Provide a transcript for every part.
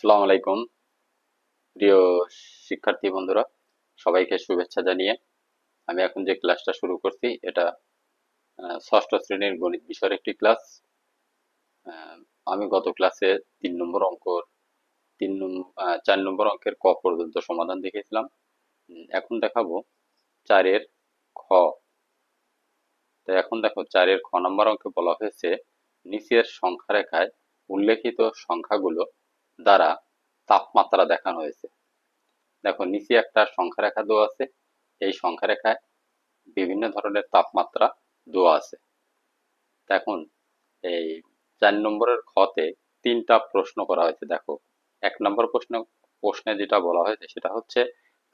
আসসালামু আলাইকুম প্রিয় শিক্ষার্থী বন্ধুরা, সবাইকে শুভেচ্ছা জানিয়ে আমি এখন যে ক্লাসটা শুরু করছি এটা ষষ্ঠ শ্রেণীর গণিত বিষয়ের একটি ক্লাস। আহ, আমি গত ক্লাসে 3 নম্বর অঙ্ক 4 নম্বর অঙ্কের ক পর্যন্ত সমাধান দেখেছিলাম। এখন দেখাবো 4-এর খ। তো এখন দেখো 4-এর খ নম্বর অঙ্কে বলা হয়েছে নিচের সংখ্যা রেখায় উল্লেখিত সংখ্যাগুলো দ্বারা তাপমাত্রা দেখানো হয়েছে। দেখো নিচে একটা সংখ্যা রেখা দেওয়া আছে, এই সংখ্যা রেখায় বিভিন্ন ধরনের তাপমাত্রা দেওয়া আছে। এখন এই 4 নম্বরের খতে 3টা প্রশ্ন করা হয়েছে। দেখো 1 নম্বর প্রশ্নে যেটা বলা হয়েছে সেটা হচ্ছে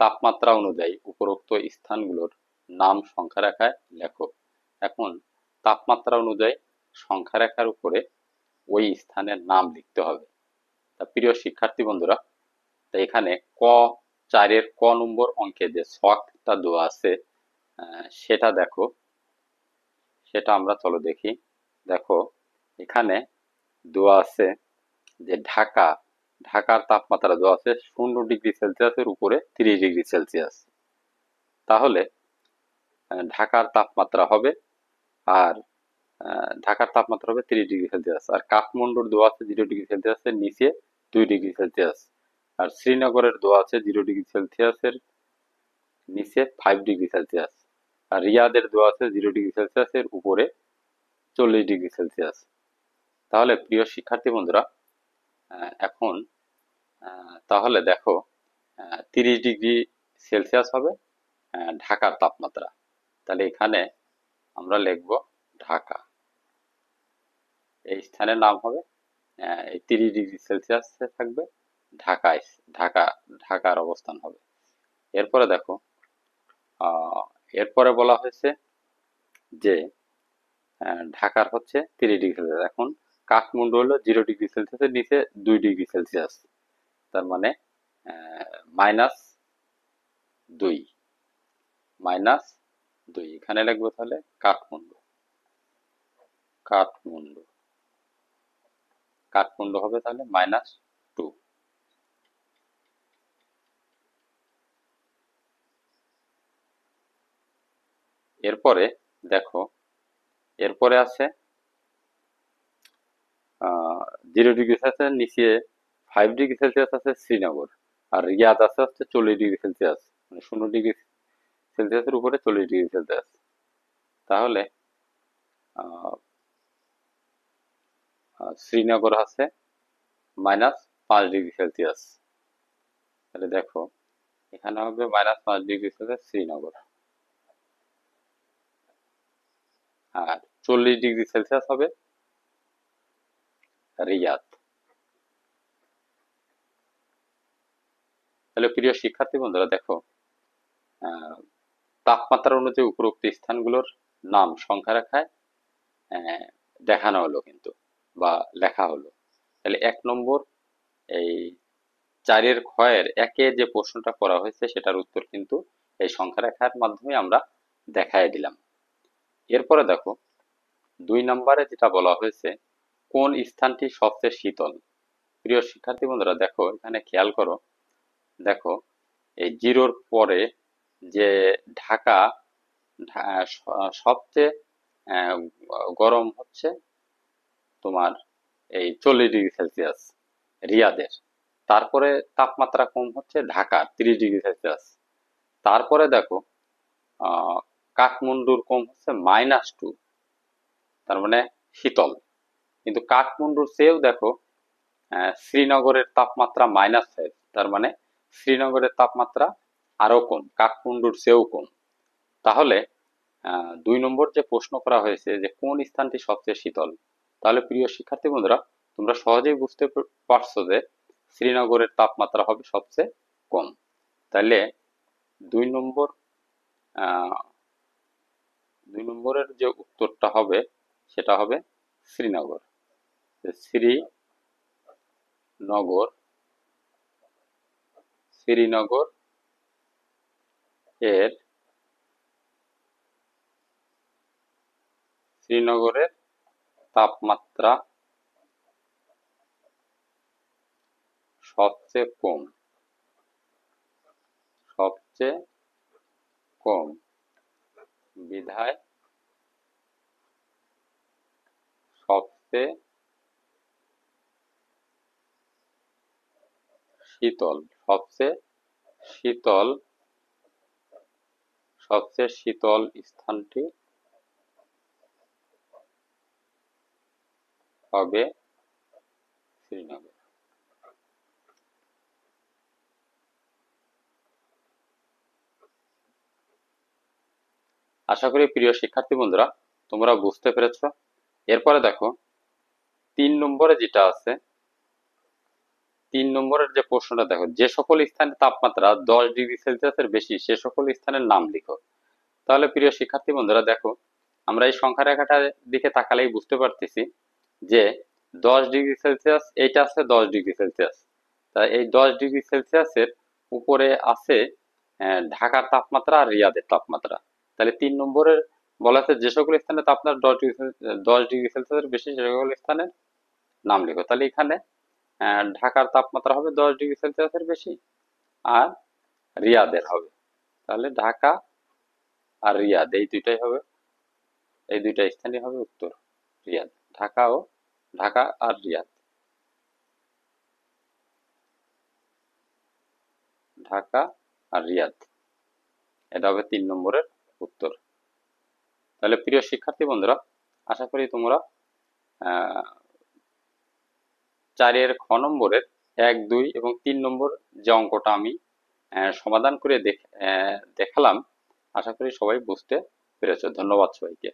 তাপমাত্রা অনুযায়ী উপরোক্ত স্থানগুলোর নাম সংখ্যা রেখায় লেখো। এখন তাপমাত্রা অনুযায়ী সংখ্যা রেখার উপরে ওই স্থানের নাম লিখতে হবে। তা প্রিয় শিক্ষার্থী বন্ধুরা, তো এখানে 4-এর ক নম্বর অঙ্কে যে ছকটা দেওয়া আছে সেটা দেখো, সেটা আমরা চলো দেখি। দেখো এখানে দেওয়া আছে যে ঢাকার তাপমাত্রা দেওয়া আছে 0 ডিগ্রি সেলসিয়াসের উপরে 30 ডিগ্রি সেলসিয়াস। তাহলে ঢাকার তাপমাত্রা হবে আর ঢাকার তাপমাত্রা হবে 30 ডিগ্রি সেলসিয়াস। আর কাঠমান্ডুর দেওয়া আছে 0 ডিগ্রি সেলসিয়াসের নিচে 2 ডিগ্রি সেলসিয়াস। আর শ্রীনগরের দেওয়া আছে 0 ডিগ্রি সেলসিয়াসের নিচে 5 ডিগ্রি সেলসিয়াস। আর রিয়াদের দেওয়া আছে 0 ডিগ্রি সেলসিয়াসের উপরে 40 ডিগ্রি সেলসিয়াস। তাহলে প্রিয় শিক্ষার্থী বন্ধুরা, এখন তাহলে দেখো 30 ডিগ্রি সেলসিয়াস হবে ঢাকার তাপমাত্রা। তাহলে এখানে আমরা লিখব ঢাকা, এই স্থানের নাম হবে এই 30 ডিগ্রি সেলসিয়াসে থাকবে ঢাকায়, ঢাকা ঢাকার অবস্থান হবে। এরপরে দেখো এরপরে বলা হয়েছে যে ঢাকার হচ্ছে 30 ডিগ্রি সেলসিয়াস। এখন কাঠমান্ডু হলো 0 ডিগ্রি সেলসিয়াসের নিচে 2 ডিগ্রি সেলসিয়াস, তার মানে -2, -2 এখানে লিখবো। তাহলে কাঠমান্ডু, কাঠমান্ডু কাঠমান্ডু হবে তাহলে -2। এরপরে দেখো এরপরে আছে 0 ডিগ্রি সেলসিয়াস নিচে 5 ডিগ্রি সেলসিয়াস আছে শ্রীনগর। আর রিয়াদ আছে হচ্ছে 40 ডিগ্রি সেলসিয়াস, মানে 0 ডিগ্রি সেলসিয়াসের উপরে 40 ডিগ্রি সেলসিয়াস। তাহলে আহ, শ্রীনগর আছে -5 ডিগ্রি সেলসিয়াস। তাহলে দেখো এখানে হবে -5 ডিগ্রি সেলসিয়াস শ্রীনগর। আর 40 ডিগ্রি সেলসিয়াস হবে রিয়াদ। তাহলে প্রিয় শিক্ষার্থী বন্ধুরা দেখো আহ, তাপমাত্রা অনুযায়ী উপরোক্ত স্থানগুলোর নাম সংখ্যা রেখায় আহ, দেখানো হলো কিন্তু, বা লেখা হলো। তাহলে 1 নম্বর এই 4-এর ক্ষয়ের একে যে প্রশ্নটা করা হয়েছে সেটার উত্তর কিন্তু এই সংখ্যা রেখার মাধ্যমে আমরা দেখাই দিলাম। এরপরে দেখো 2 নম্বরে যেটা বলা হয়েছে কোন স্থানটি সবচেয়ে শীতল। প্রিয় শিক্ষার্থী বন্ধুরা দেখো এখানে খেয়াল করো। দেখো এই জিরোর পরে যে ঢাকা, সবচেয়ে আহ, গরম হচ্ছে তোমার এই 40 ডিগ্রি সেলসিয়াস রিয়াদের। তারপরে তাপমাত্রা কম হচ্ছে ঢাকার 30 ডিগ্রি সেলসিয়াস। তারপরে দেখো আহ কাঠমান্ডুর কম হচ্ছে -2, তার মানে শীতল। কিন্তু কাঠমান্ডুর চেয়েও দেখো শ্রীনগরের তাপমাত্রা -5, তার মানে শ্রীনগরের তাপমাত্রা আরো কম, কাঠমান্ডুর চেয়েও কম। তাহলে 2 নম্বর যে প্রশ্ন করা হয়েছে যে কোন স্থানটি সবচেয়ে শীতল, তাহলে প্রিয় শিক্ষার্থী বন্ধুরা তোমরা সহজেই বুঝতে পারছো যে শ্রীনগরের তাপমাত্রা হবে সবচেয়ে কম। তাহলে 2 নম্বর, আহ 2 নম্বরের যে উত্তরটা হবে সেটা হবে শ্রীনগর। শ্রীনগর শ্রীনগর এর শ্রীনগরের তাপমাত্রা সবচেয়ে কম, সবচেয়ে কম বিধায় সবচেয়ে শীতল, শীতল সবচেয়ে শীতল স্থানটি হবে শ্রীনগর। আশা করি প্রিয় শিক্ষার্থী বন্ধুরা তোমরা বুঝতে পেরেছ। এরপরে দেখো 3 নম্বরে যেটা আছে, 3 নম্বরের যে প্রশ্নটা দেখো, যে সকল স্থানে তাপমাত্রা 10 ডিগ্রি সেলসিয়াসের বেশি সে সকল স্থানের নাম লিখো। তাহলে প্রিয় শিক্ষার্থী বন্ধুরা দেখো, আমরা এই সংখ্যা রেখাটার দিকে তাকালেই বুঝতে পারতেছি যে 10 ডিগ্রি সেলসিয়াস, এইটা আছে 10 ডিগ্রি সেলসিয়াস। তা এই 10 ডিগ্রি সেলসিয়াসের উপরে আছে ঢাকার তাপমাত্রা আর রিয়াদের তাপমাত্রা। তাহলে 3 নম্বরের বলা আছে যে সকল স্থানে তাপমাত্রা 10 ডিগ্রি সেলসিয়াসের বেশি সে সকল স্থানের নাম লিখো। তাহলে এখানে ঢাকার তাপমাত্রা হবে 10 ডিগ্রি সেলসিয়াসের বেশি, আর রিয়াদের হবে, তাহলে ঢাকা আর রিয়াদ এই দুইটাই হবে, এই দুইটা স্থানই হবে উত্তর রিয়াদ। ঢাকা আর রিয়াদ, ঢাকা আর রিয়াদ, এটা হবে 3 নম্বরের উত্তর। তাহলে প্রিয় শিক্ষার্থী বন্ধুরা আশা করি তোমরা 4 খ নম্বরের 1, 2 এবং 3 নম্বর যে অঙ্কটা আমি সমাধান করে দেখালাম, আশা করি সবাই বুঝতে পেরেছো। ধন্যবাদ সবাইকে।